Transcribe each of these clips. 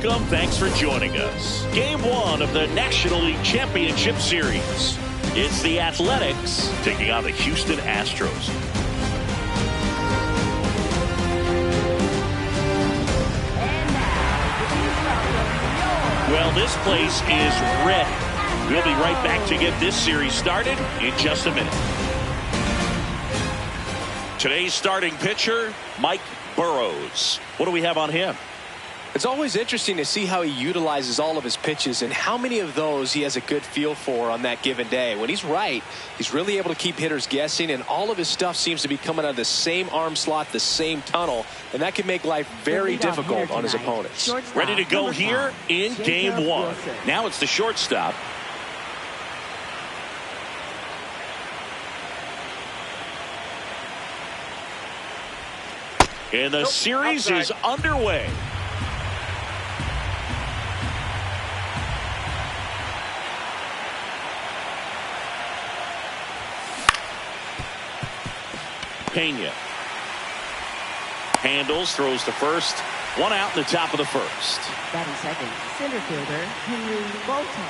welcome. Thanks for joining us. Game 1 of the National League Championship Series. It's the Athletics taking on the Houston Astros. Well, this place is ready. We'll be right back to get this series started in just a minute. Today's starting pitcher, Mike Burrows. What do we have on him? It's always interesting to see how he utilizes all of his pitches and how many of those he has a good feel for on that given day. When he's right, he's really able to keep hitters guessing, and all of his stuff seems to be coming out of the same arm slot, the same tunnel, and that can make life very difficult on his opponents. Ready to go here in Game 1. Now it's the shortstop. And the series is underway. Pena handles, throws to first. One out in the top of the first. Batting second, center fielder Henry Bolton.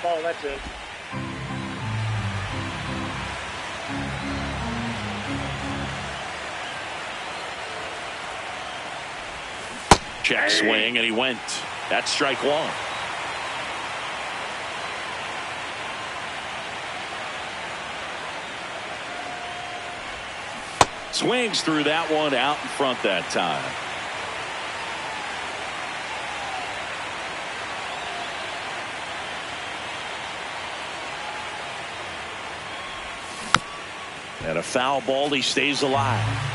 Oh, that's it. Check swing, and he went. That's strike one. Swings through that one out in front that time. And a foul ball, he stays alive.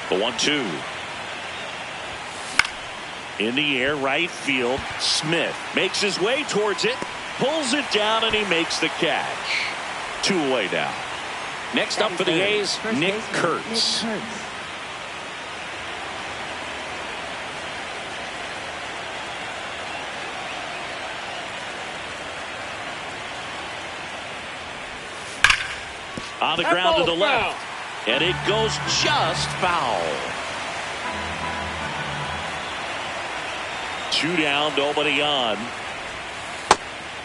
The 1-2. In the air, right field. Smith makes his way towards it, pulls it down, and he makes the catch. 2 away now. Next up for the A's, Nick Kurtz. On the ground to the left. And it goes just foul. 2 down, nobody on.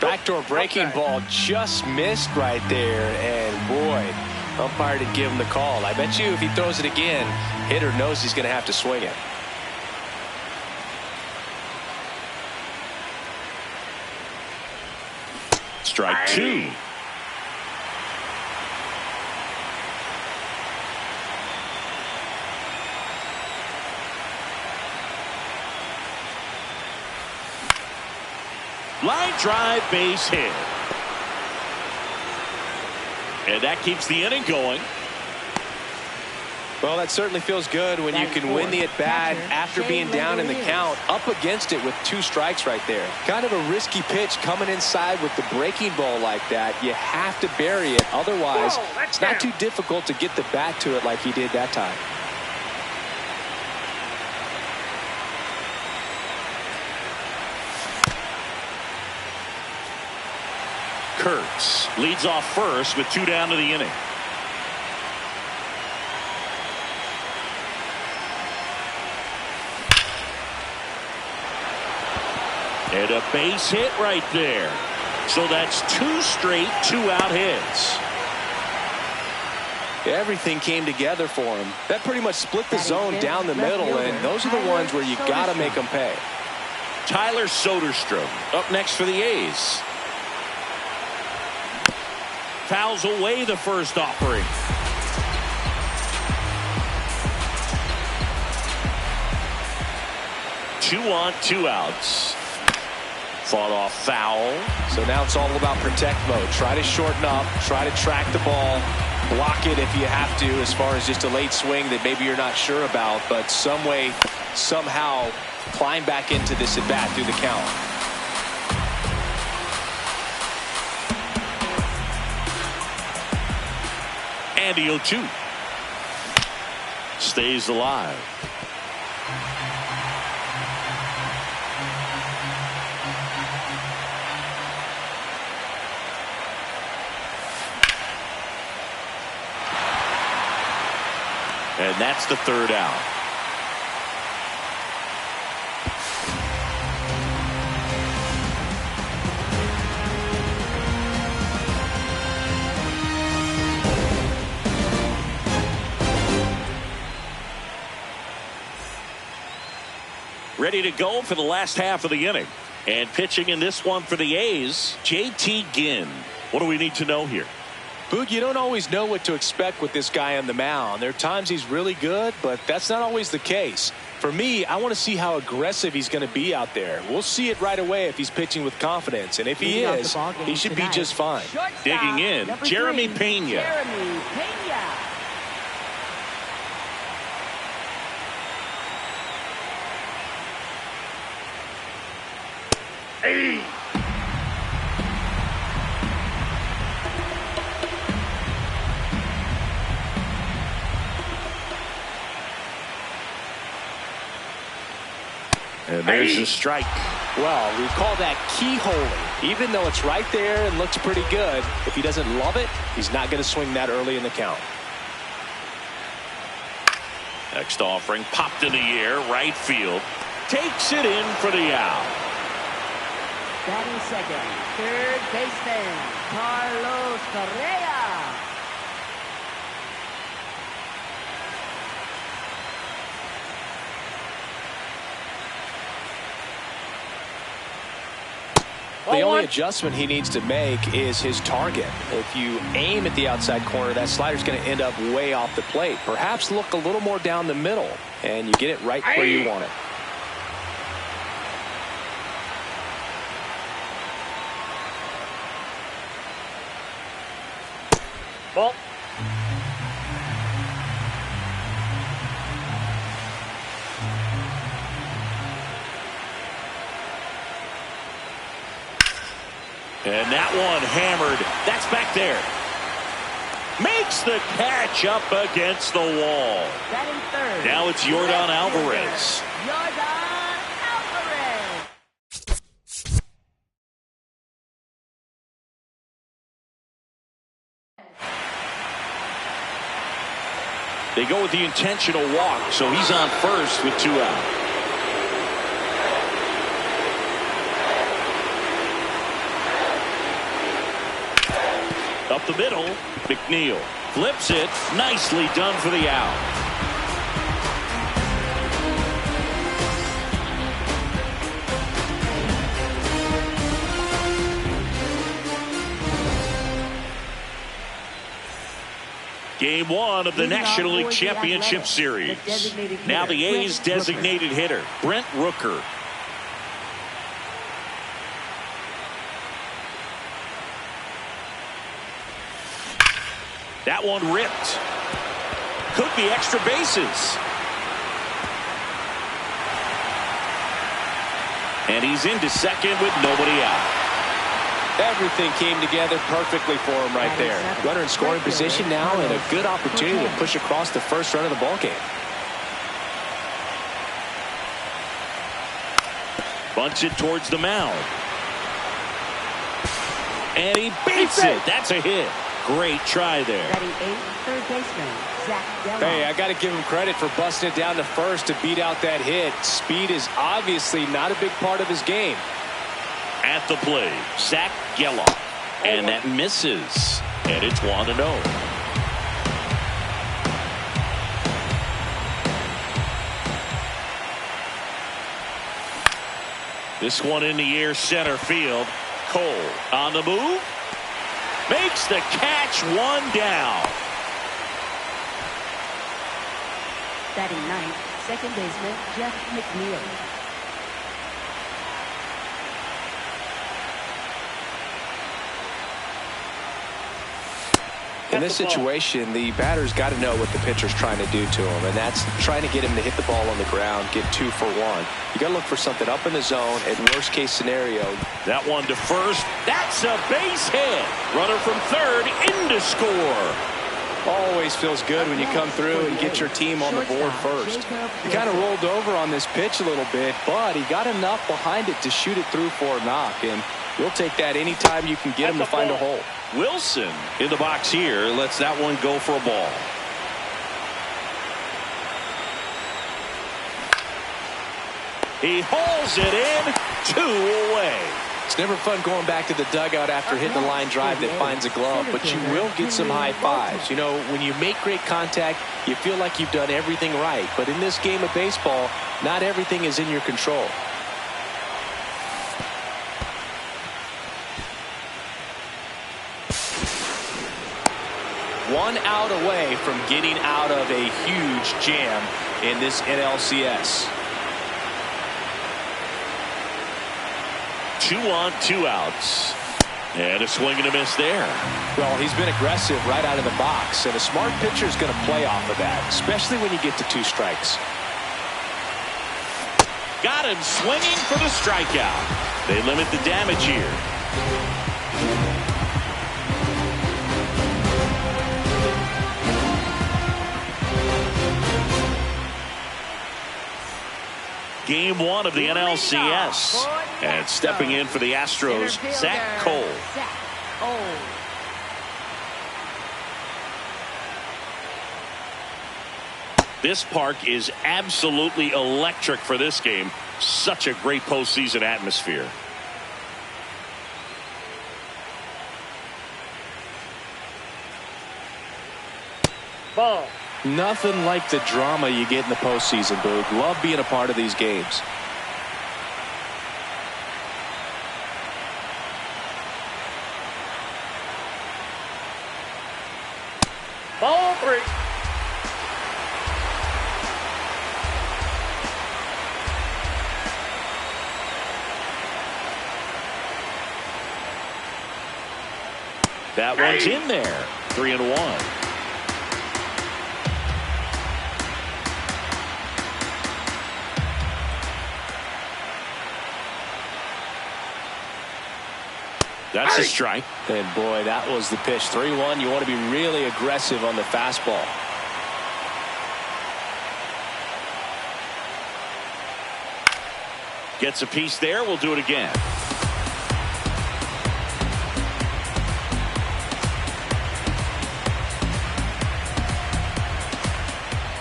Backdoor breaking ball just missed right there. And boy, umpire did give him the call. I bet you if he throws it again, hitter knows he's going to have to swing it. Strike 2. Line drive, base hit. And that keeps the inning going. Well, that certainly feels good when you can win the at-bat after being down in the count, up against it with 2 strikes right there. Kind of a risky pitch coming inside with the breaking ball like that. You have to bury it. Otherwise, it's not too difficult to get the bat to it like he did that time. Kurtz leads off first with 2 down to the inning. And a base hit right there. So that's 2 straight 2-out hits. Everything came together for him. That pretty much split the zone down the middle, and those are the ones where you got to make them pay. Tyler Soderstrom up next for the A's. Fouls away the first offering. Two on, 2 outs. Fought off foul. So now it's all about protect mode. Try to shorten up, try to track the ball, block it if you have to, as far as just a late swing that maybe you're not sure about, but some way, somehow climb back into this at bat through the count. And the 0-2 stays alive. And that's the third out. Ready to go for the last half of the inning. And pitching in this one for the A's, JT Ginn. What do we need to know here? Boog, you don't always know what to expect with this guy on the mound. There are times he's really good, but that's not always the case. For me, I want to see how aggressive he's going to be out there. We'll see it right away if he's pitching with confidence. And if he is, he should be just fine. Digging in, Jeremy Pena. Jeremy Pena. Hey. And there's the strike. Well, we call that keyholing. Even though it's right there and looks pretty good, if he doesn't love it, he's not going to swing that early in the count. Next offering popped in the air, right field. Takes it in for the out. Batting second, third baseman, Carlos Correa. The only adjustment he needs to make is his target. If you aim at the outside corner, that slider's going to end up way off the plate. Perhaps look a little more down the middle, and you get it right where you want it. Ball. And that one hammered. That's back there. Makes the catch up against the wall. Batting third. Now it's Yordan Alvarez. Yordan Alvarez. They go with the intentional walk, so he's on first with 2 out. Up the middle, McNeil flips it. Nicely done for the out. Game 1 of the National League Championship Series. Now the A's designated hitter, Brent Rooker. That one ripped. Could be extra bases. And he's into second with nobody out. Everything came together perfectly for him right there. Runner in scoring position now and a good opportunity to push across the first run of the ballgame. Bunts it towards the mound. And he beats it. That's a hit. Great try there. Batting eighth, third baseman, Zach Gallo. Hey, I got to give him credit for busting it down to first to beat out that hit. Speed is obviously not a big part of his game. At the plate, Zach Gallo. And that misses. And it's 1-0. This one in the air, center field. Cole on the move. Makes the catch, 1 down. Batting ninth, second baseman, Jeff McNeil. In this situation, the batter's got to know what the pitcher's trying to do to him, and that's trying to get him to hit the ball on the ground, get 2 for 1. You got to look for something up in the zone, and worst case scenario. That one to first. That's a base hit. Runner from third in to score. Always feels good when you come through and get your team on the board first. He kind of rolled over on this pitch a little bit, but he got enough behind it to shoot it through for a knock, and you'll take that anytime you can get him to find a hole. Wilson in the box here lets that one go for a ball. He hauls it in, 2 away. It's never fun going back to the dugout after hitting a line drive that finds a glove, but you will get some high fives. You know, when you make great contact, you feel like you've done everything right. But in this game of baseball, not everything is in your control. One out away from getting out of a huge jam in this NLCS. 2 on, 2 outs. And a swing and a miss there. Well, he's been aggressive right out of the box, and a smart pitcher is going to play off of that, especially when you get to 2 strikes. Got him swinging for the strikeout. They limit the damage here. Game 1 of the NLCS. And stepping in for the Astros, Zach Cole. This park is absolutely electric for this game. Such a great postseason atmosphere. Ball. Nothing like the drama you get in the postseason, Boog. Love being a part of these games. Ball 3. That one's in there. 3-1. That's a strike. And boy, that was the pitch. 3-1. You want to be really aggressive on the fastball. Gets a piece there. We'll do it again.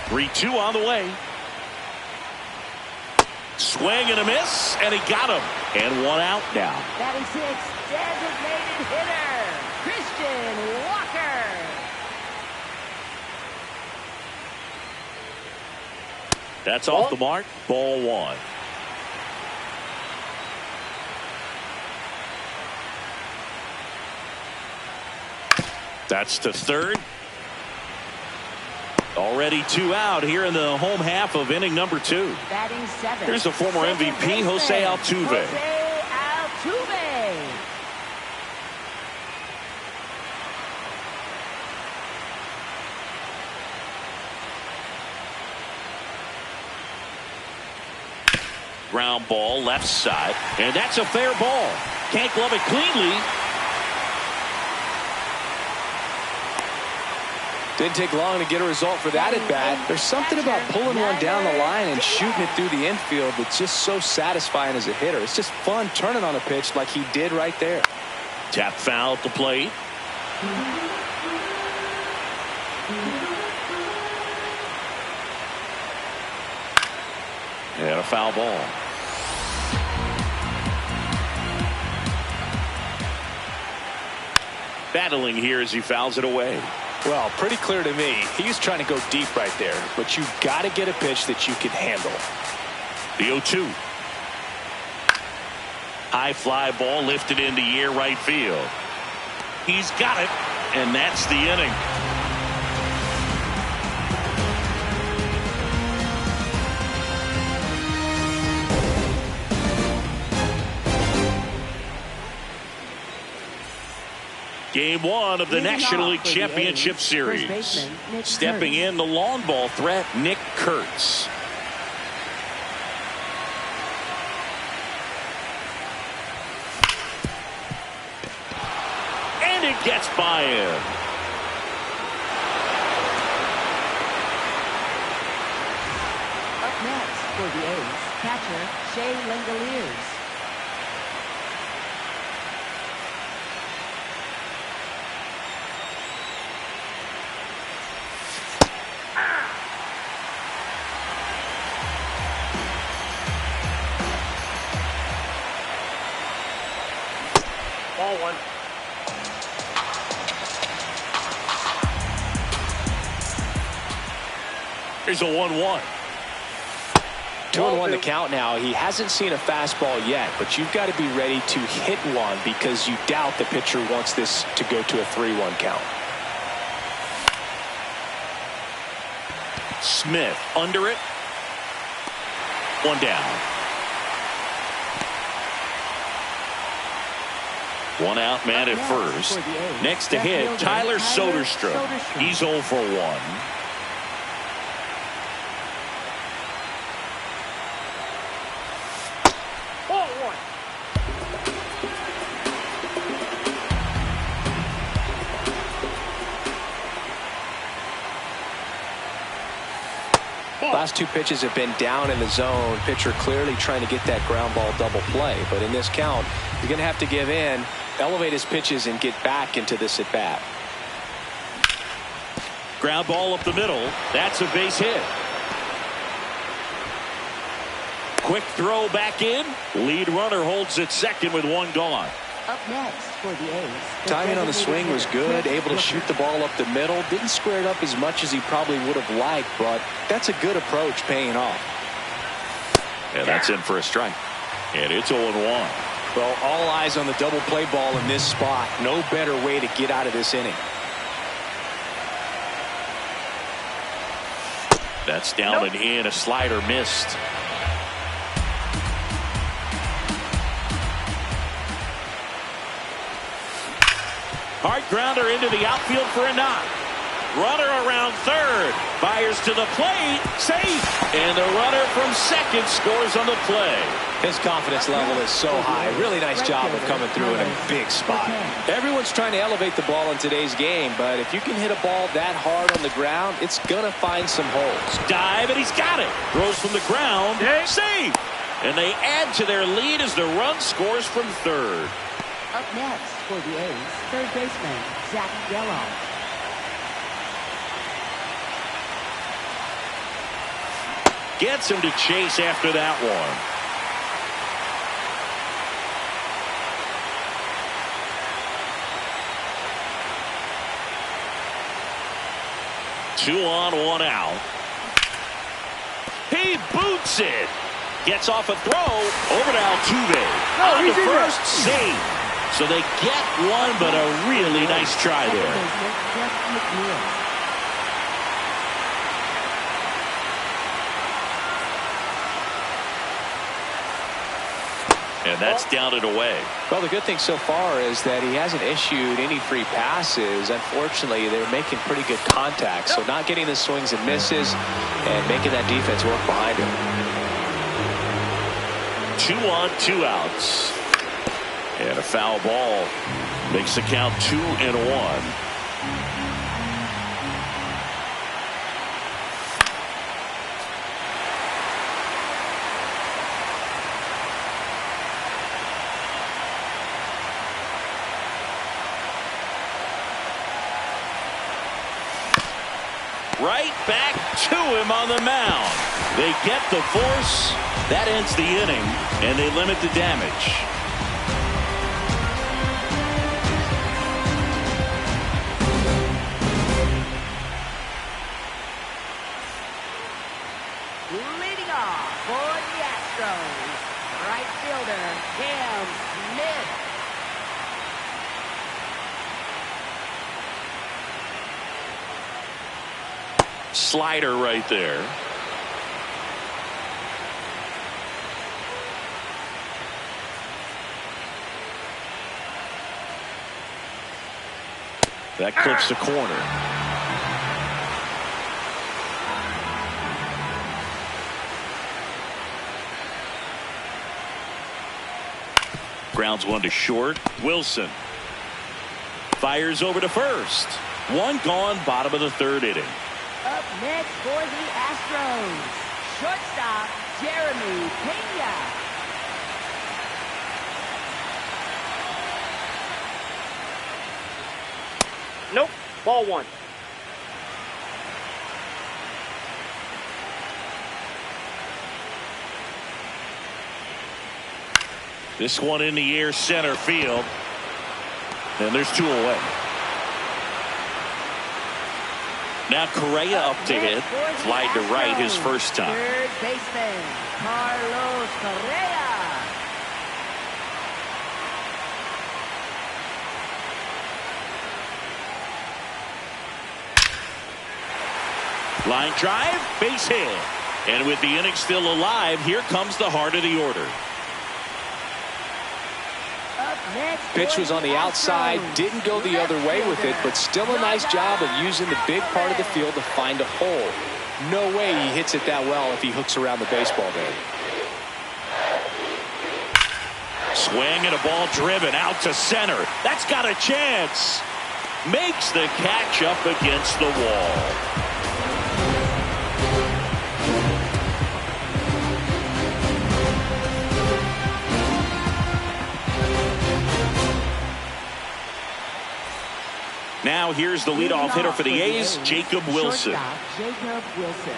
Three-two on the way. Swing and a miss, and he got him. And 1 out now. Batting 6, designated hitter, Christian Walker. That's off the mark. Ball 1. That's to third. Already 2 out here in the home half of inning number 2. Batting 7. Here's the former MVP, Jose Altuve. Jose Altuve. Ground ball left side, and that's a fair ball. Can't glove it cleanly. Didn't take long to get a result for that at bat. There's something about pulling one down the line and shooting it through the infield that's just so satisfying as a hitter. It's just fun turning on a pitch like he did right there. Tap foul at the plate. And a foul ball. Battling here as he fouls it away. Well, pretty clear to me. He's trying to go deep right there, but you've got to get a pitch that you can handle. The 0-2. High fly ball lifted into the air right field. He's got it, and that's the inning. Game 1 of the National League Championship Series. Stepping in the long ball threat, Nick Kurtz. And it gets by him. Up next for the A's, catcher Shea Langoliers. Here's a 1-1. 2-1 the count now. He hasn't seen a fastball yet, but you've got to be ready to hit one because you doubt the pitcher wants this to go to a 3-1 count. Smith under it. One down. One out man at first. Next to hit, Tyler Soderstrom. He's 0 for 1. Last two pitches have been down in the zone. Pitcher clearly trying to get that ground ball double play. But in this count, he's going to have to give in, elevate his pitches, and get back into this at bat. Ground ball up the middle. That's a base hit. Quick throw back in. Lead runner holds at second with one gone. Up next for the A's. Timing on the swing was good. Able to shoot the ball up the middle. Didn't square it up as much as he probably would have liked, but that's a good approach paying off. And that's in for a strike. And it's 0-1. Well, all eyes on the double play ball in this spot. No better way to get out of this inning. That's down and in. A slider missed. Hard grounder into the outfield for a knock. Runner around third. Fires to the plate. Safe. And the runner from second scores on the play. His confidence level is so high. Really nice job of coming through in a big spot. Everyone's trying to elevate the ball in today's game, but if you can hit a ball that hard on the ground, it's going to find some holes. Dive, and he's got it. Throws from the ground. Safe. And they add to their lead as the run scores from third. Up next for the A's, third baseman, Zach Gallo. Gets him to chase after that one. Two on, one out. He boots it. Gets off a throw. Over to Altuve. On the first, save. So they get one, but a really nice try there. And that's down and away. Well, the good thing so far is that he hasn't issued any free passes. Unfortunately, they're making pretty good contact. So not getting the swings and misses and making that defense work behind him. 2 on, 2 outs. And a foul ball makes the count 2-1. Right back to him on the mound. They get the force. That ends the inning, and they limit the damage. Leading off for the Astros, right fielder, Cam Smith. Slider right there. That clips the corner. Grounds one to short. Wilson fires over to first. One gone, bottom of the third inning. Up next for the Astros, shortstop Jeremy Pena. Nope. Ball one. This one in the air, center field. And there's 2 away. Now Correa up to hit. Fly to right his first time. Third baseman, Carlos Correa. Line drive, base hit. And with the inning still alive, here comes the heart of the order. Pitch was on the outside, didn't go the other way with it, but still a nice job of using the big part of the field to find a hole. No way he hits it that well if he hooks around the baseball there. Swing and a ball driven out to center. That's got a chance. Makes the catch up against the wall. Now here's the leadoff hitter for the A's, Jacob Wilson. Jacob Wilson.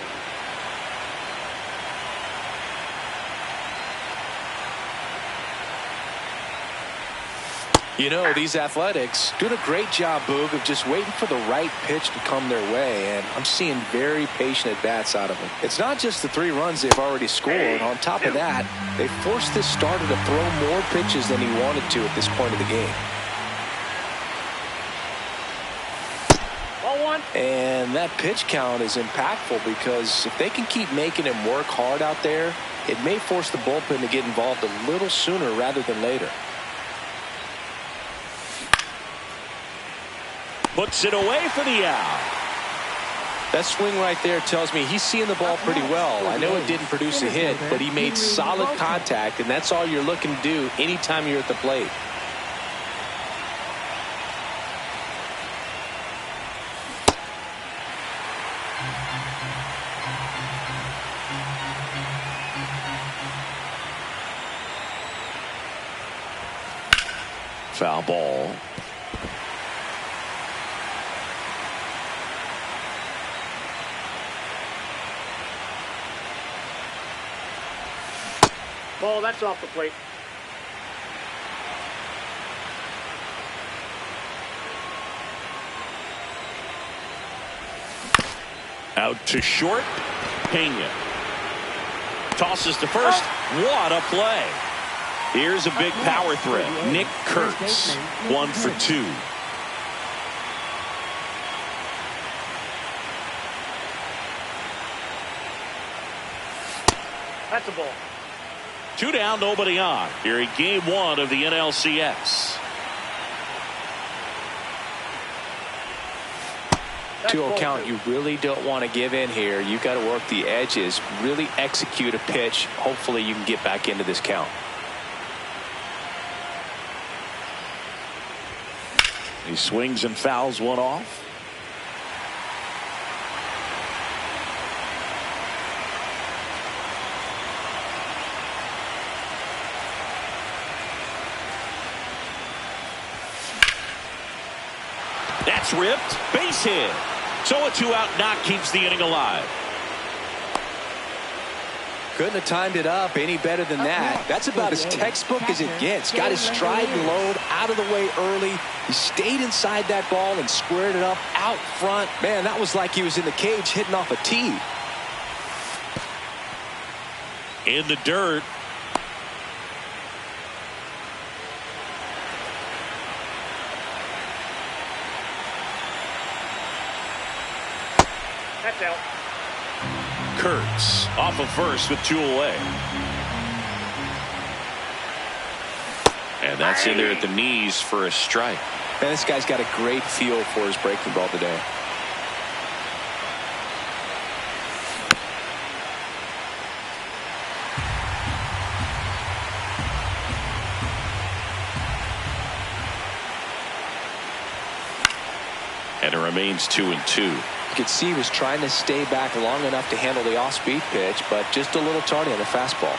You know, these Athletics doing a great job, Boog, of just waiting for the right pitch to come their way, and I'm seeing very patient at-bats out of them. It's not just the 3 runs they've already scored. On top of that, they forced this starter to throw more pitches than he wanted to at this point of the game. And that pitch count is impactful because if they can keep making him work hard out there, it may force the bullpen to get involved a little sooner rather than later. Puts it away for the out. That swing right there tells me he's seeing the ball pretty well. I know it didn't produce a hit, but he made solid contact, and that's all you're looking to do anytime you're at the plate. Foul ball. Ball, that's off the plate. Out to short. Pena tosses to first. What a play. Here's a big power threat. Nick Kurtz, 1 for 2. That's a ball. 2 down, nobody on. Here in game 1 of the NLCS. 2-0 count. You really don't want to give in here. You got to work the edges, really execute a pitch. Hopefully you can get back into this count. He swings and fouls one off. That's ripped. Base hit. So a 2-out knock keeps the inning alive. Couldn't have timed it up any better than that. That's about as textbook as it gets. Got his stride and load out of the way early. He stayed inside that ball and squared it up out front. Man, that was like he was in the cage hitting off a tee. In the dirt. That's out. Kurtz off of first with 2 away. And that's in there at the knees for a strike. Man, this guy's got a great feel for his breaking ball today. And it remains 2-2. You could see he was trying to stay back long enough to handle the off-speed pitch, but just a little tardy on the fastball.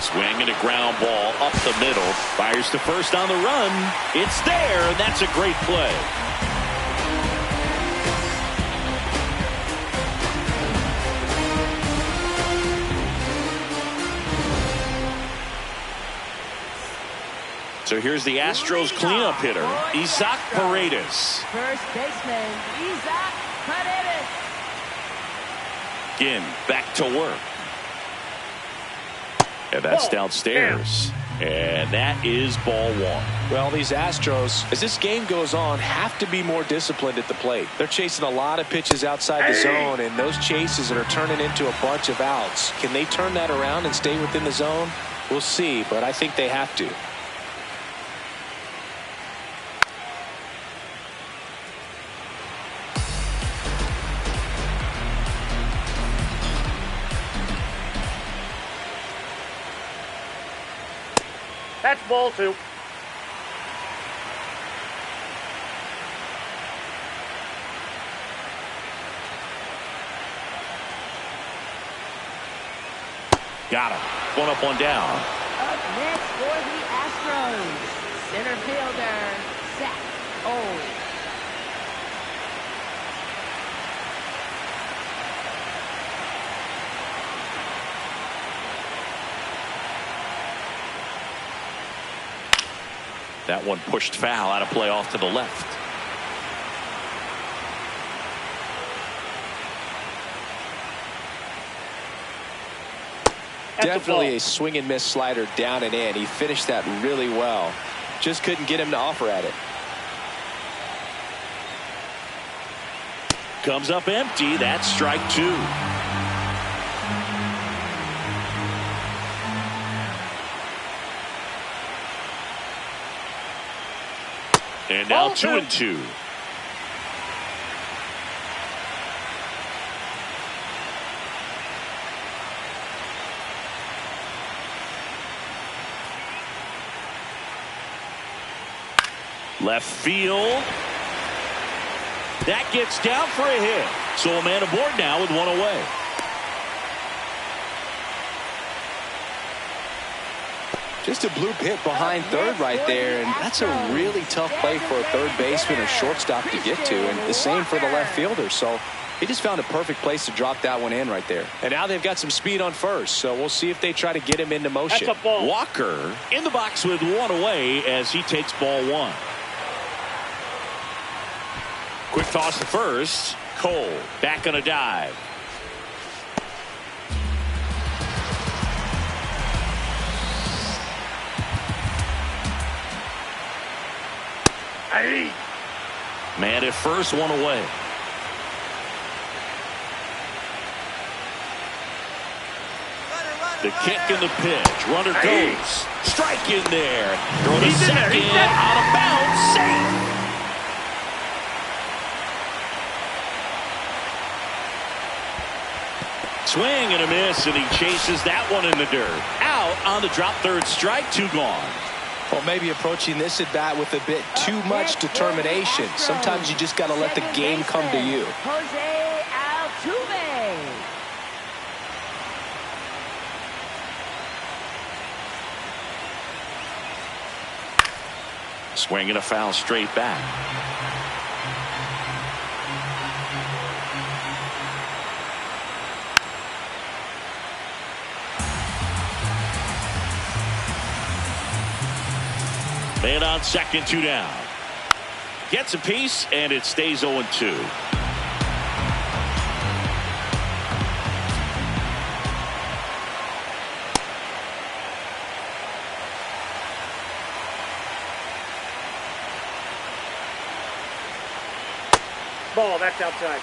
Swing and a ground ball up the middle. Fires to first on the run. It's there, and that's a great play. So here's the Astros cleanup hitter, Isaac Paredes. First baseman, Isaac Paredes. Again, back to work. And that's downstairs. And that is ball one. Well, these Astros, as this game goes on, have to be more disciplined at the plate. They're chasing a lot of pitches outside the zone, and those chases are turning into a bunch of outs. Can they turn that around and stay within the zone? We'll see, but I think they have to. That's ball two. Got him. One up, one down. Up next for the Astros, center fielder, Zach O. That one pushed foul, out of play off to the left. Definitely a swing and miss slider down and in. He finished that really well. Just couldn't get him to offer at it. Comes up empty. That's strike two. And now 2-2. Left field. That gets down for a hit. So a man aboard now with one away. Just a bloop hit behind third right there, and that's a really tough play for a third baseman or shortstop to get to, and the same for the left fielder. So he just found a perfect place to drop that one in right there. And now they've got some speed on first, so we'll see if they try to get him into motion. That's a ball. Walker in the box with one away as he takes ball one. Quick toss to first. Cole back on a dive. Man at first, one away. The kick and the pitch. Runner goes. Strike in there. Throw to second. Out of bounds. Safe. Swing and a miss, and he chases that one in the dirt. Out on the drop third strike. Two gone. Well, maybe approaching this at bat with a bit too much determination. Sometimes you just got to let the game come to you. Jose Altuve. Swing and a foul straight back. Man on second, two down. Gets a piece, and it stays 0-2. Ball, that's outside.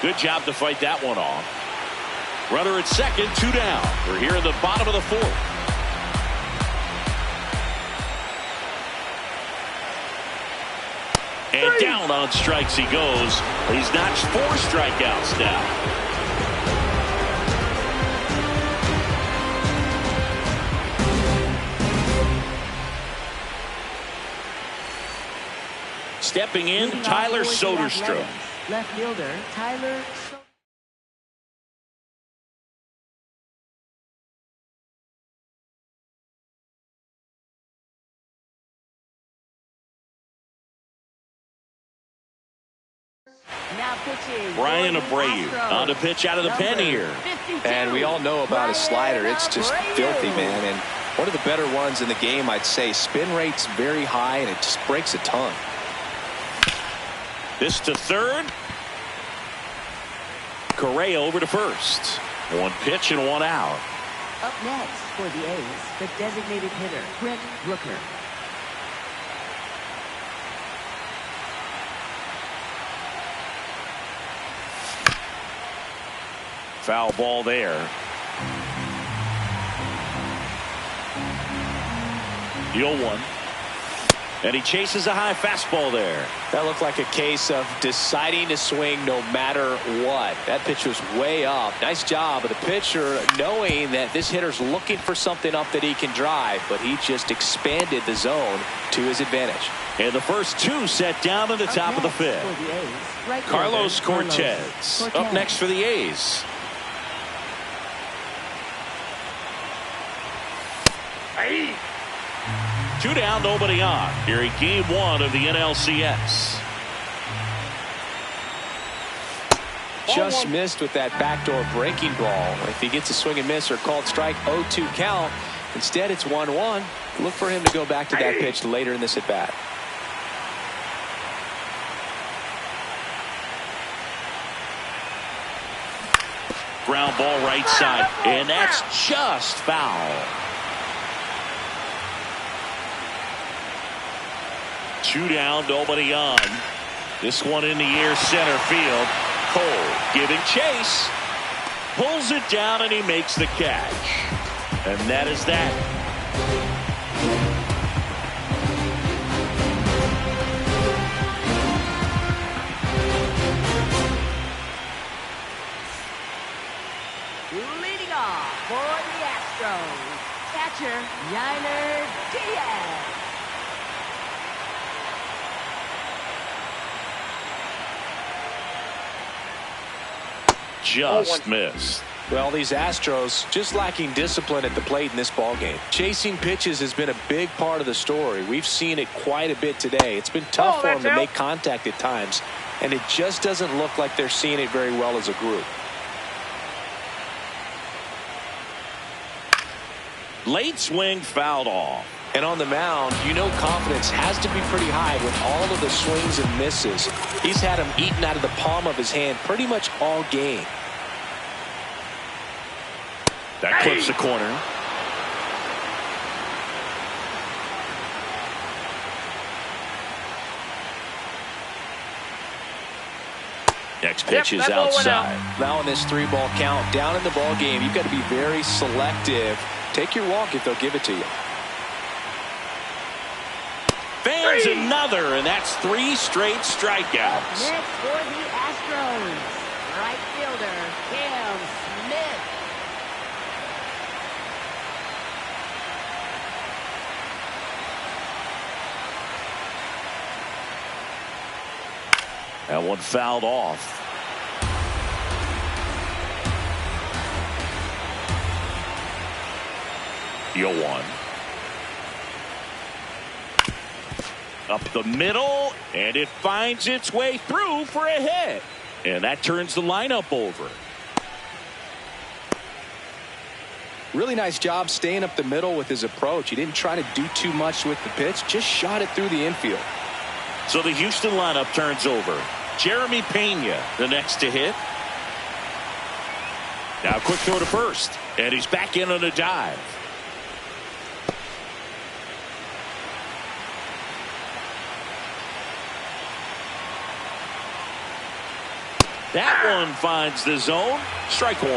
Good job to fight that one off. Runner at second, two down. We're here in the bottom of the fourth. And down on strikes he goes. He's notched 4 strikeouts now. Stepping in, Tyler Soderstrom. Left fielder, Tyler Soderstrom. Now pitching. Brian for the Abreu Astros. on the pitch out of the pen here. 52, And we all know about his slider. It's just Brian filthy, Abreu. man. And one of the better ones in the game, I'd say. Spin rate's very high, and it just breaks a ton. This to third. Correa over to first. One pitch and one out. Up next for the A's, the designated hitter, Brent Rooker. Foul ball there. The 0-1. And he chases a high fastball there. That looked like a case of deciding to swing no matter what. That pitch was way up. Nice job of the pitcher knowing that this hitter's looking for something up that he can drive, but he just expanded the zone to his advantage. And the first two set down in the top of the fifth. For the A's, right Carlos fielder, Cortez up next for the A's. Hey. 2 down, nobody on. Here in game 1 of the NLCS. Just missed with that backdoor breaking ball. If he gets a swing and miss or called strike, 0-2 count. Instead, it's 1-1. Look for him to go back to that pitch later in this at bat. Ground ball right side, and that's just foul. 2 down, nobody on. This one in the air, center field. Cole giving chase. Pulls it down, and he makes the catch. And that is that. Leading off for the Astros, catcher Yainer Diaz. Just missed. Well, these Astros just lacking discipline at the plate in this ballgame. Chasing pitches has been a big part of the story. We've seen it quite a bit today. It's been tough for them to make contact at times, and it just doesn't look like they're seeing it very well as a group. Late swing fouled off. And on the mound, you know confidence has to be pretty high with all of the swings and misses. He's had them eaten out of the palm of his hand pretty much all game. That clips the corner. Next pitch is outside. Now in this 3-ball count, down in the ball game, you've got to be very selective. Take your walk if they'll give it to you. Fans another, and that's 3 straight strikeouts. Next for the Astros, right fielder Cam Smith. That one fouled off. The 0-1. Up the middle, and it finds its way through for a hit. And that turns the lineup over. Really nice job staying up the middle with his approach. He didn't try to do too much with the pitch, just shot it through the infield. So the Houston lineup turns over. Jeremy Pena, the next to hit. Now quick throw to first, and he's back in on a dive. That one finds the zone. Strike 1.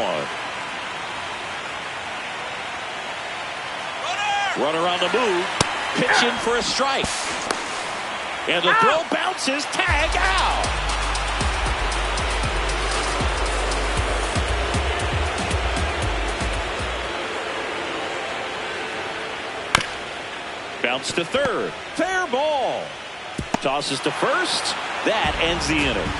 Runner on the move. Pitching for a strike. And the throw bounces. Tag out. Bounce to third. Fair ball. Tosses to first. That ends the inning.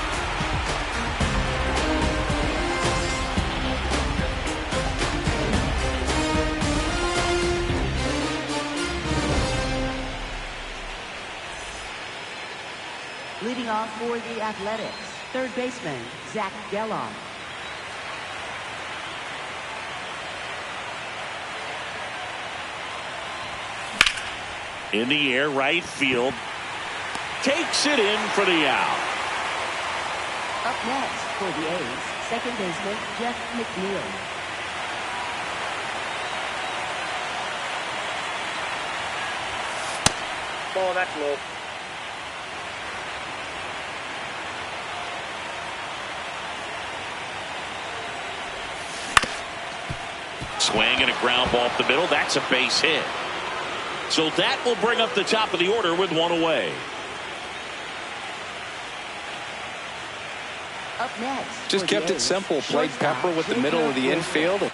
Leading off for the Athletics, Third baseman, Zach Geloff. In the air, right field. Takes it in for the out. Up next for the A's, second baseman, Jeff McNeil. Ball, that's low. Swing and a ground ball up the middle. That's a base hit. So that will bring up the top of the order with one away. Up next. Just kept it simple. Played Pepper with the middle of the infield.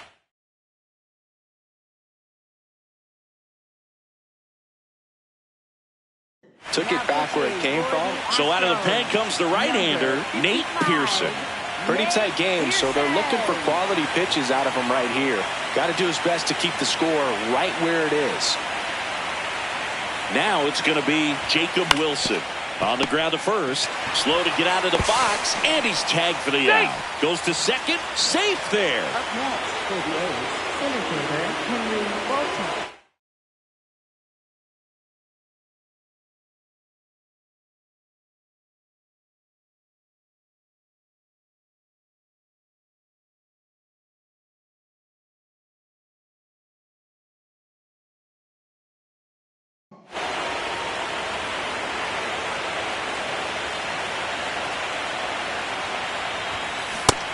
Took it back where it came from. So out of the pen comes the right-hander, Nate Pearson. Pretty tight game, so they're looking for quality pitches out of him right here. Got to do his best to keep the score right where it is. Now it's going to be Jacob Wilson. On the ground to first. Slow to get out of the box, and he's tagged for the out. Goes to second. Safe there. Up next for the A's, center fielder, Henry Bolton.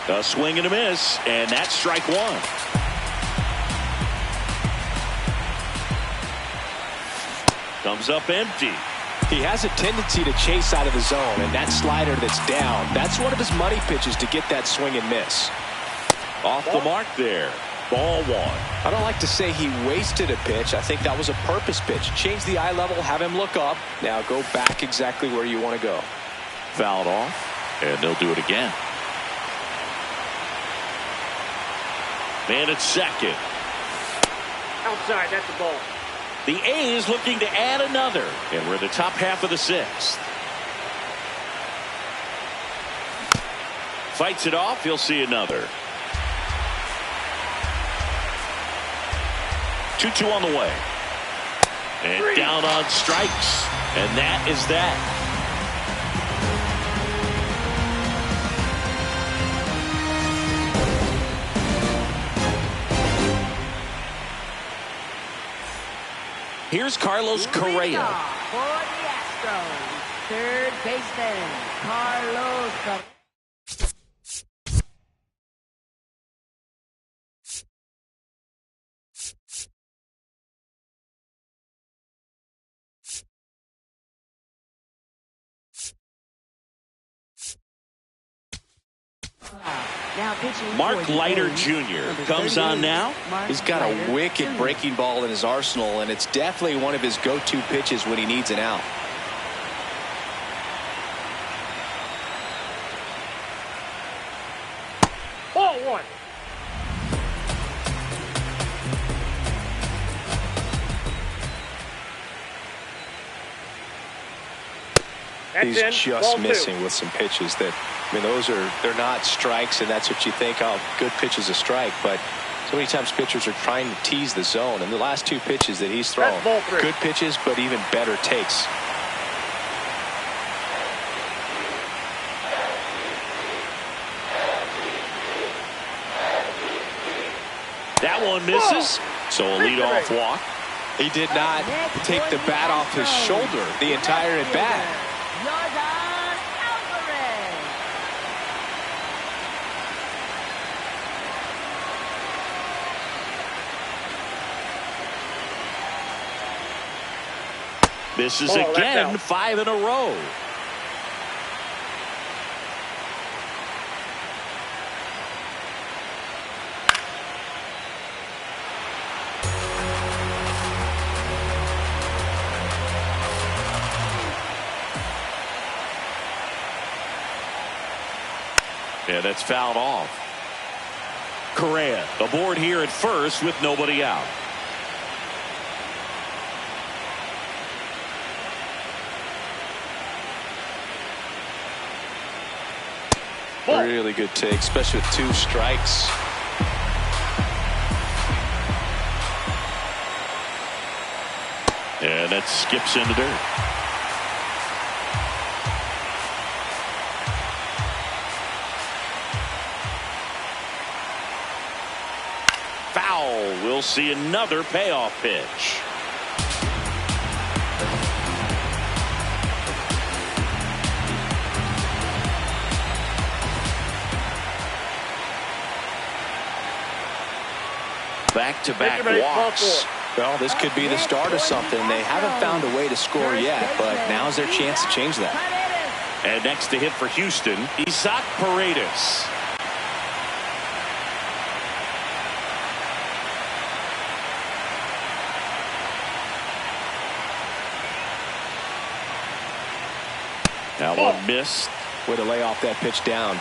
A swing and a miss, and that's strike one. Comes up empty. He has a tendency to chase out of the zone, and that slider that's down, that's one of his money pitches to get that swing and miss. Off the mark there. Ball one. I don't like to say he wasted a pitch. I think that was a purpose pitch. Change the eye level, have him look up. Now go back exactly where you want to go. Fouled off, and they'll do it again. Man at second. Outside, that's the ball. The A's looking to add another, and we're in the top half of the sixth. Fights it off. He'll see another. 2-2 on the way. And down on strikes. And that is that. Here's Carlos Correa. For the Astros, third baseman, Carlos Correa. Mark Leiter Jr. comes on now. He's got a wicked breaking ball in his arsenal, and it's definitely one of his go-to pitches when he needs an out. Ball one. He's just missing with some pitches that, I mean, they're not strikes, and that's what you think, oh, good pitch is a strike, but so many times pitchers are trying to tease the zone, and the last two pitches that he's thrown, good pitches, but even better takes. That one misses, so a leadoff walk. He did not take the bat off his shoulder the entire at bat. Misses again, 5 in a row. Yeah, that's fouled off. Correa aboard here at first with nobody out. Really good take, especially with 2 strikes. And that skips in the dirt. Foul. We'll see another payoff pitch. Back-to-back walks. Well, this could be the start of something. They haven't found a way to score yet, but now's their chance to change that. And next to hit for Houston, Isaac Paredes. That one missed. Way to lay off that pitch down.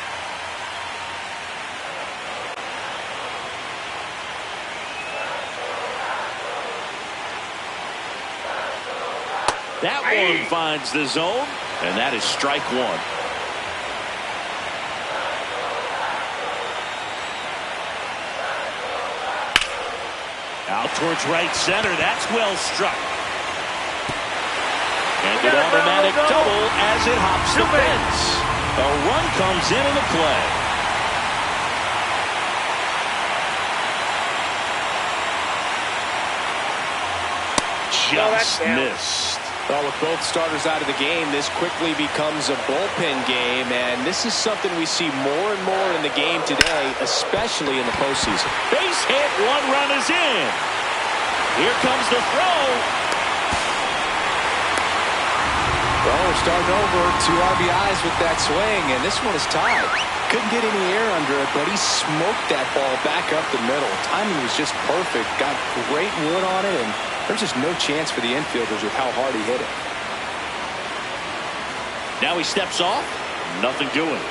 That one finds the zone, and that is strike 1. Out towards right center. That's well struck. And an automatic double as it hops the fence. A run comes into the play. Just missed. Well, with both starters out of the game, this quickly becomes a bullpen game, and this is something we see more and more in the game today, especially in the postseason. Base hit, 1 run is in. Here comes the throw. Well, we're starting over, 2 RBIs with that swing, and this one is tied. Couldn't get any air under it, but he smoked that ball back up the middle. Timing was just perfect. Got great wood on it, and there's just no chance for the infielders with how hard he hit it. Now he steps off. Nothing doing.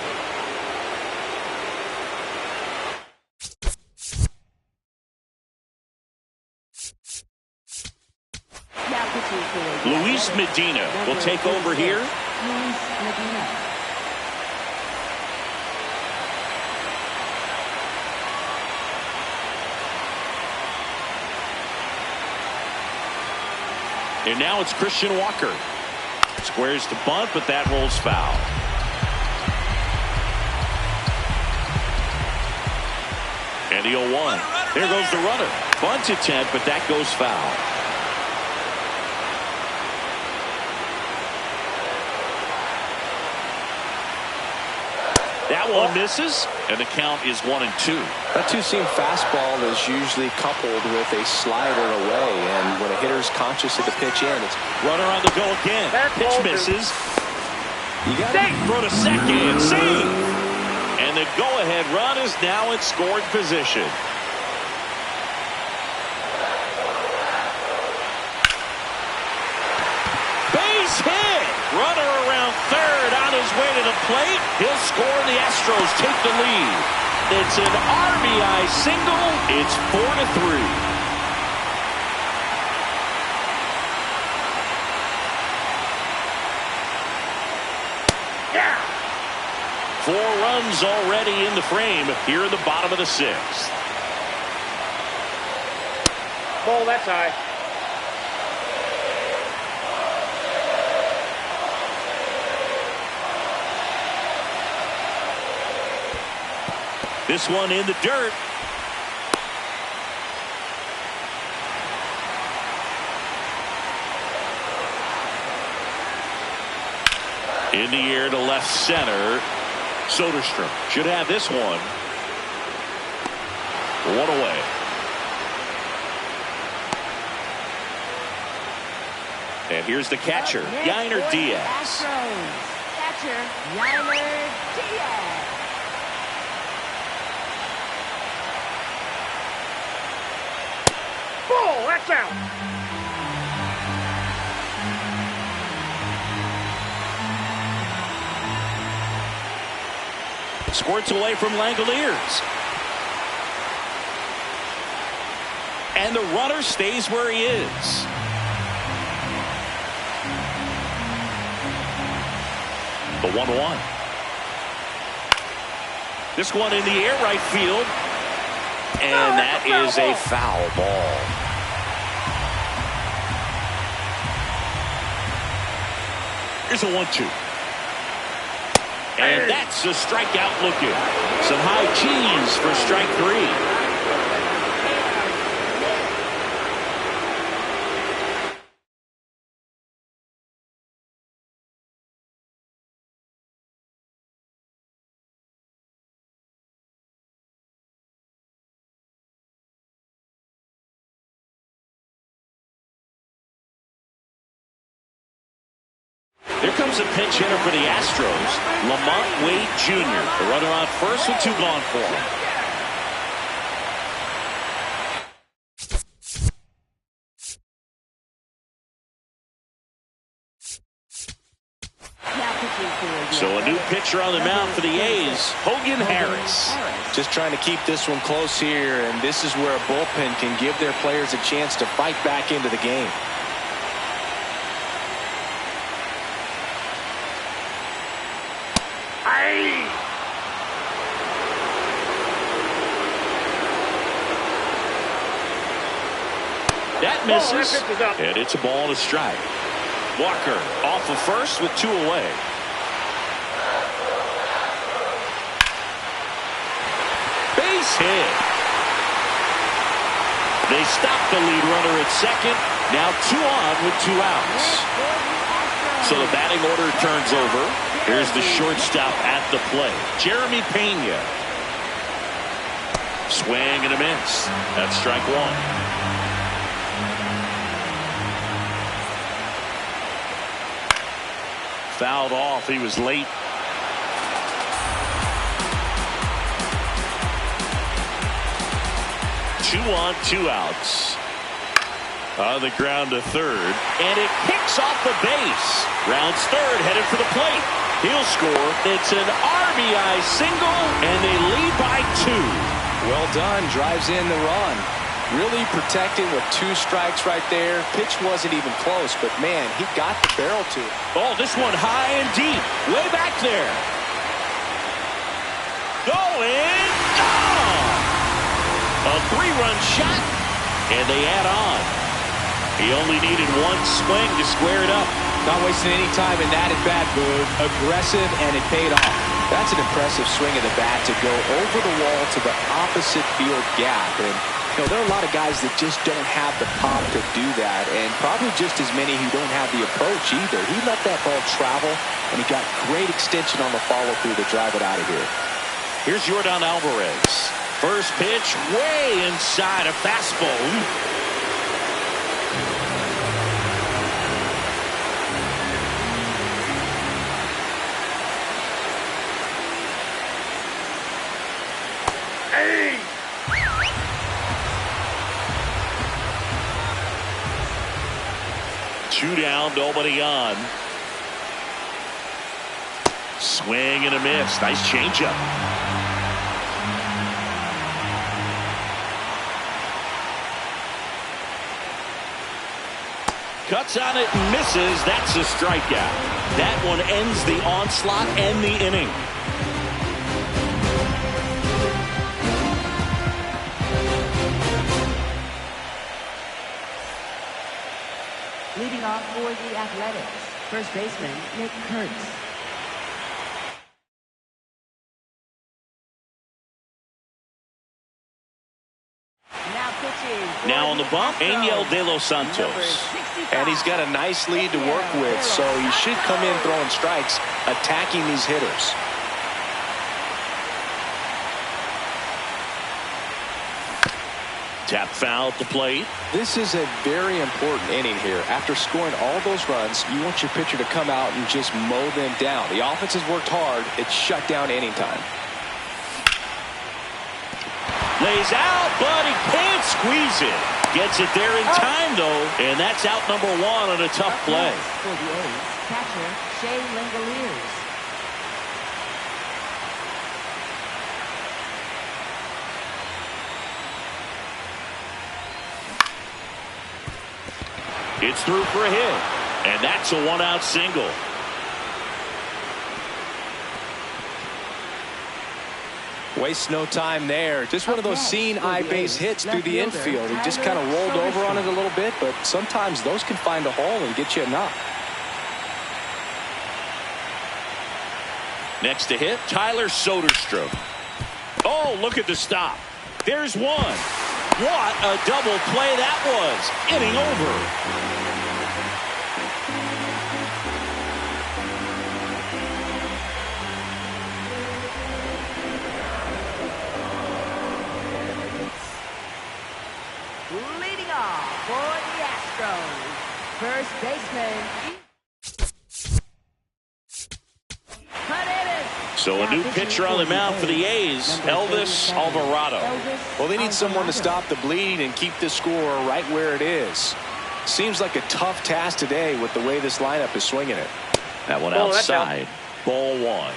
Luis Medina will take over here. Luis Medina. And now it's Christian Walker. Squares to bunt, but that rolls foul. And the 0-1. There goes the runner. Bunt attempt, but that goes foul. That one misses, and the count is 1-2. That two-seam fastball is usually coupled with a slider away, and when a hitter's conscious of the pitch in, it's runner on the go again. Pitch misses. You got to Throw to second, save, and the go-ahead run is now in scoring position. Base hit. Runner around third on his way to the plate. He'll score. The Astros take the lead. It's an RBI single. It's 4-3. Yeah. 4 runs already in the frame here in the bottom of the 6th. Ball, that's high. This one in the dirt. In the air to left center. Soderstrom should have this one. 1 away. And here's the catcher, Yainer Diaz. Catcher, Yainer Diaz. Ball, that's out. Squirts away from Langoliers. And the runner stays where he is. The 1-1. This one in the air, right field. And that is a foul ball. Here's a 1-2. And that's a strikeout looking. Some high cheese for strike 3. Here comes a pinch hitter for the Astros, Lamont Wade Jr. The runner on first with 2 gone for him. So a new pitcher on the mound for the A's, Hogan Harris. Just trying to keep this one close here, and this is where a bullpen can give their players a chance to fight back into the game. That misses, and it's a ball and a strike. Walker off of first with 2 away. Base hit. They stop the lead runner at second. Now 2 on with 2 outs. So the batting order turns over. Here's the shortstop at the plate, Jeremy Pena. Swing and a miss. That's strike 1. Fouled off. He was late. Two on, 2 outs. On the ground to third. And it kicks off the base. Rounds third, headed for the plate. He'll score. It's an RBI single, and they lead by 2. Well done. Drives in the run. Really protecting with 2 strikes right there. Pitch wasn't even close, but man, he got the barrel to it. Oh, this one high and deep. Way back there. Going. Gone. A 3-run shot, and they add on. He only needed 1 swing to square it up. Not wasting any time in that at-bat, Boog. Aggressive, and it paid off. That's an impressive swing of the bat to go over the wall to the opposite field gap. And you know, there are a lot of guys that just don't have the pop to do that, and probably just as many who don't have the approach either. He let that ball travel, and he got great extension on the follow-through to drive it out of here. Here's Yordan Alvarez. First pitch way inside, a fastball. Hey! 2 down, nobody on. Swing and a miss. Nice changeup. Cuts on it and misses. That's a strikeout. That one ends the onslaught and the inning. Leading off for the Athletics, first baseman Nick Kurtz. Now on the bump, Angel De Los Santos. And he's got a nice lead to work with, so he should come in throwing strikes, attacking these hitters. Tap foul at the plate. This is a very important inning here. After scoring all those runs, you want your pitcher to come out and just mow them down. The offense has worked hard. It's shut down inning time. Lays out, but he can't squeeze it. Gets it there in time, though, and that's out number 1 on a tough play. For the A's, catcher Shea Langoliers. It's through for a hit, and that's a 1-out single. Wastes no time there. Just one of those seeing eye base hits through the infield. He just kind of rolled over on it a little bit, but sometimes those can find a hole and get you a knock. Next to hit, Tyler Soderstrom. Oh, look at the stop. There's one. What a double play that was. Inning over. Leading off for the Astros, first baseman. So a new pitcher on the mound for the A's, Elvis Alvarado. Well, they need someone to stop the bleeding and keep the score right where it is. Seems like a tough task today with the way this lineup is swinging it. That one outside. Ball one.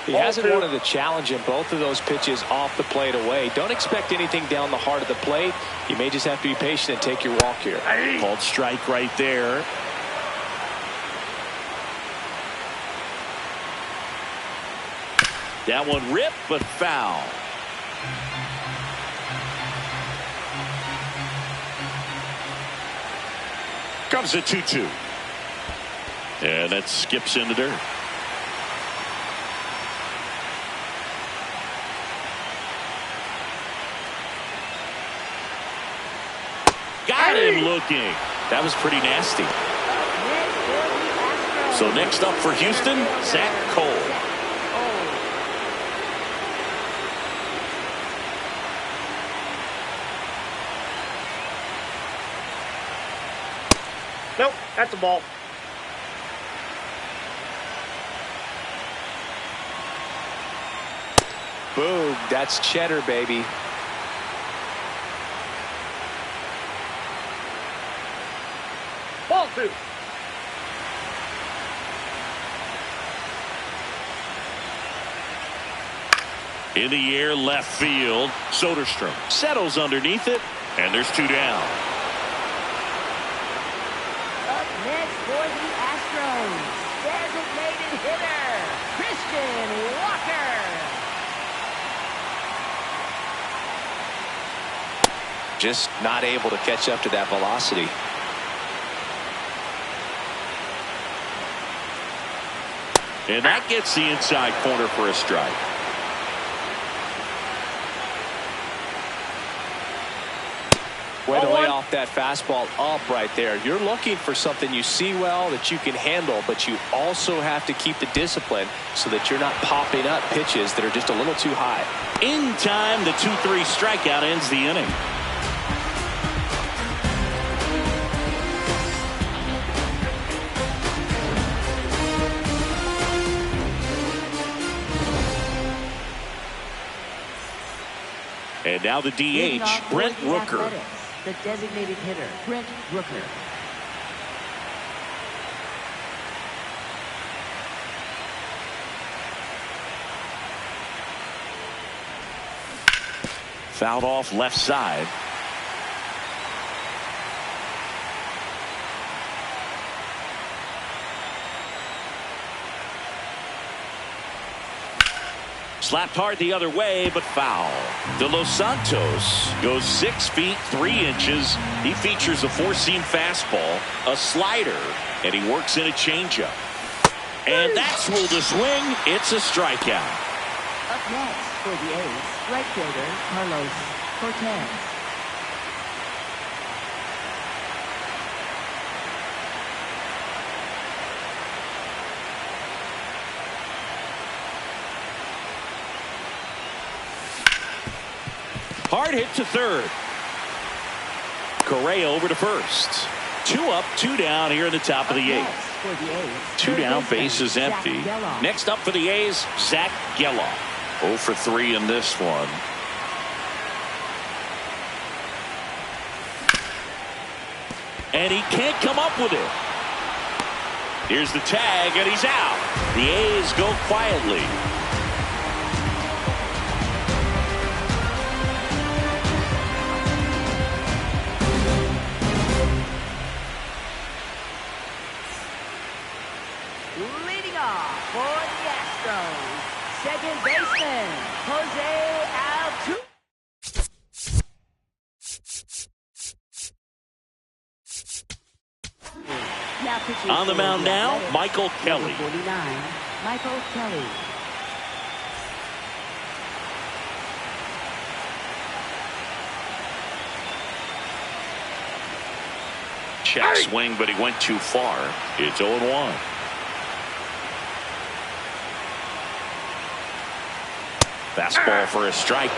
He hasn't wanted to challenge him both of those pitches off the plate away. Don't expect anything down the heart of the plate. You may just have to be patient and take your walk here. Called strike right there. That one ripped, but foul. Comes the 2-2. And that skips in the dirt. Got him looking. That was pretty nasty. So next up for Houston, Zach Cole. Nope, that's a ball. Boom, that's cheddar, baby. Ball two. In the air, left field. Soderstrom settles underneath it, and there's two down. Up next for the Astros, designated hitter, Christian Walker. Just not able to catch up to that velocity. And that gets the inside corner for a strike. Way to lay off that fastball up right there. You're looking for something you see well that you can handle, but you also have to keep the discipline so that you're not popping up pitches that are just a little too high. In time, the 2-3 strikeout ends the inning. And now the DH, Brent Rooker. The designated hitter, Brent Rooker. Fouled off left side. Slapped hard the other way, but foul. De Los Santos goes 6 feet 3 inches. He features a four-seam fastball, a slider, and he works in a changeup. And that's ruled a swing. It's a strikeout. Up next for the A's, right fielder Carlos Cortez. Hard hit to third. Correa over to first. 2 up, 2 down here in the top of the 8th. 2 down, base is empty. Next up for the A's, Zach Geloff. 0 for 3 in this one. And he can't come up with it. Here's the tag, and he's out. The A's go quietly. Leading baseman, Jose Altuve. On the mound now, Michael Kelly. 49, Michael Kelly. Check swing, but he went too far. It's 0-1. Fastball for a strike.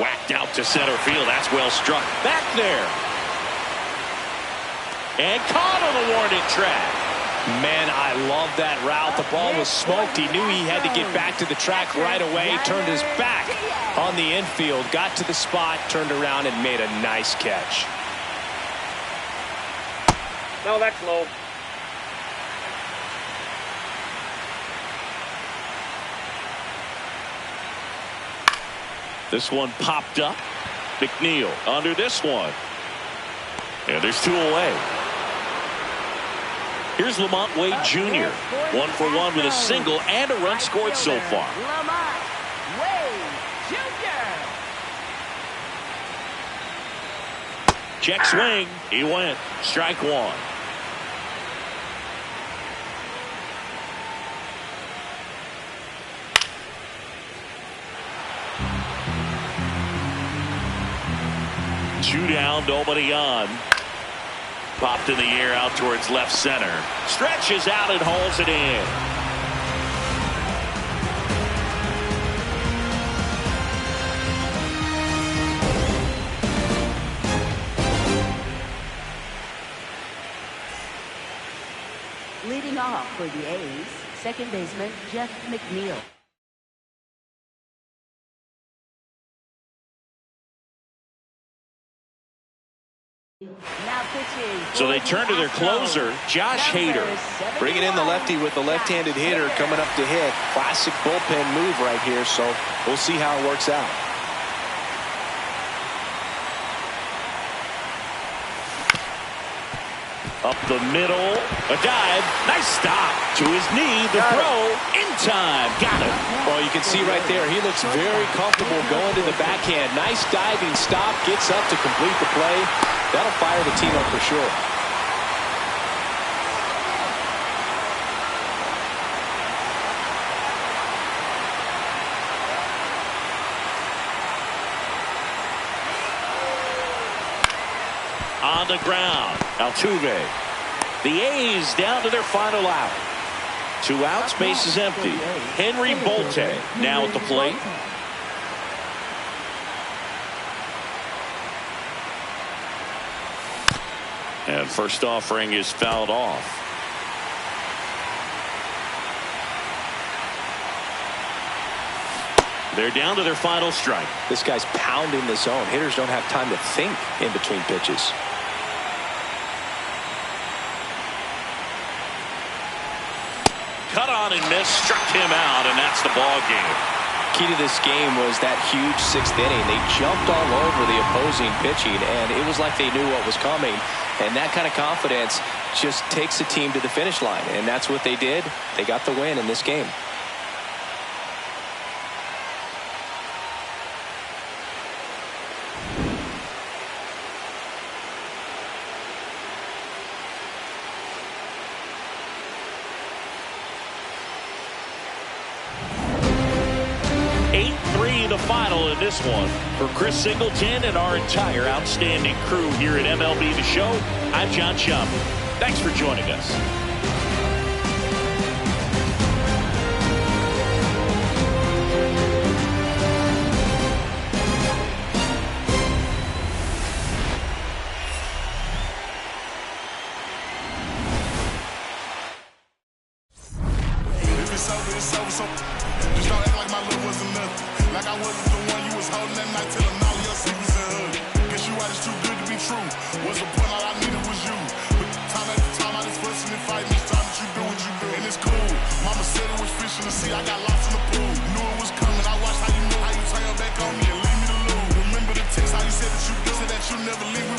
Whacked out to center field. That's well struck. Back there. And caught on the warning track. Man, I love that route. The ball was smoked. He knew he had to get back to the track right away. He turned his back on the infield, got to the spot, turned around, and made a nice catch. No, that's low. This one popped up. McNeil under this one. And there's two away. Here's Lamont Wade Jr. 1 for 1 with a single and a run scored so far. Lamont Wade Jr. Check swing. He went. Strike one. Two down, nobody on. Popped in the air out towards left center. Stretches out and holds it in. Leading off for the A's, second baseman Jeff McNeil. Now pitching. So they turn to their closer, Josh Hader. Bringing in the lefty with the left-handed hitter coming up to hit. Classic bullpen move right here, so we'll see how it works out. Up the middle, a dive, nice stop to his knee, the throw in time, got it. Well, you can see right there, he looks very comfortable going to the backhand. Nice diving stop, gets up to complete the play. That'll fire the team up for sure. On the ground, Altuve. The A's down to their final out. 2 outs, base is empty. Henry Bolte now at the plate. And first offering is fouled off. They're down to their final strike. This guy's pounding the zone. Hitters don't have time to think in between pitches. Cut on and missed, struck him out, and that's the ball game. Key to this game was that huge 6th inning. They jumped all over the opposing pitching, and it was like they knew what was coming. And that kind of confidence just takes a team to the finish line, and that's what they did. They got the win in this game. The final in this one. For Chris Singleton and our entire outstanding crew here at MLB The Show, I'm John Schaumburg. Thanks for joining us. It's over. Just don't act like my love wasn't nothing. Like I wasn't the one you was holding that night, telling all your secrets and hugs. Guess you out, it's too good to be true. What's the point? All I needed was you. But time after time, I just fussing and fighting. Each time that you do what you do, and it's cool. Mama said it was fish in the sea. I got lost in the pool. Knew it was coming. I watched how you moved, how you turn back on me and leave me to lose. Remember the text, how you said that you do, said that you never leave me.